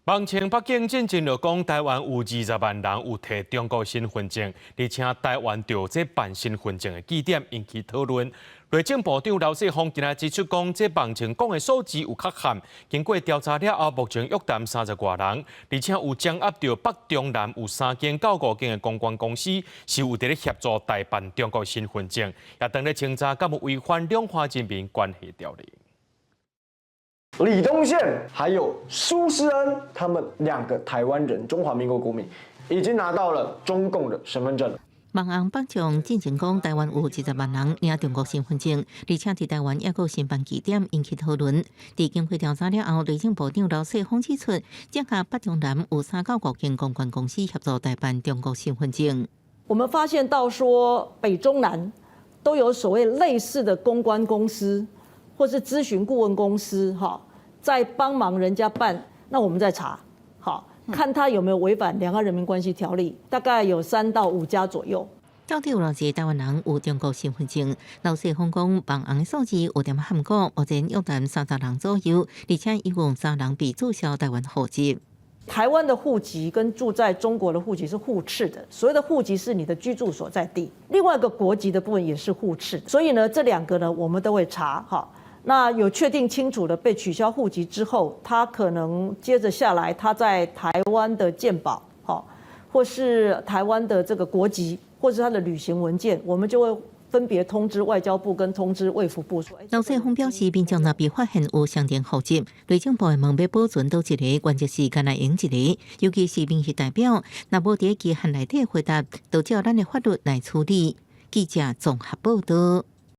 目前北京进前就讲，台湾有20万人有摕中国身份证，而且台湾就这办身份证的据点引起讨论。内政部长刘世峰今日指出讲，这目前讲的数字有缺陷。经过调查了后，目前约谈30多人，而且有掌握到北中南有3间到5间的公关公司是有伫咧协助代办中国身份证，也当咧清查敢有违反两华人民关系条例。 李东宪还有苏施恩，他们2个台湾人，中华民国国民，已经拿到了中共的身份证了。网红北上进前讲，台湾有20万人领中国身份证，而且伫台湾也有申办据点，引起讨论。伫经过调查了后，内政部长刘世峰指出，这下北中南有3到5间公关公司协助代办中国身份证。我们发现到说，北中南都有所谓类似的公关公司，或是咨询顾问公司，在帮忙人家办，那我们再查，看他有没有违反《两岸人民关系条例》，大概有3到5家左右。到底有偌济台湾人有中国身份证？刘世峰讲，网红的数字有点含糊，目前约谈30人左右，而且一共3人被注销台湾户籍。台湾的户籍跟住在中国的户籍是互斥的，所谓的户籍是你的居住所在地，另外一个国籍的部分也是互斥，所以呢，这2个呢，我们都会查哈。 那有确定清楚的被取消户籍之后，他可能接着下来，他在台湾的健保，或是台湾的这个国籍，或是他的旅行文件，我们就会分别通知外交部跟通知卫福部。刘世峰表示，民众若被发现有相同户籍，内政部会问要保存倒一个，原则时间来用一个，尤其是民事代表，若无伫期限内底回答，就照咱的法律来处理。记者综合报道。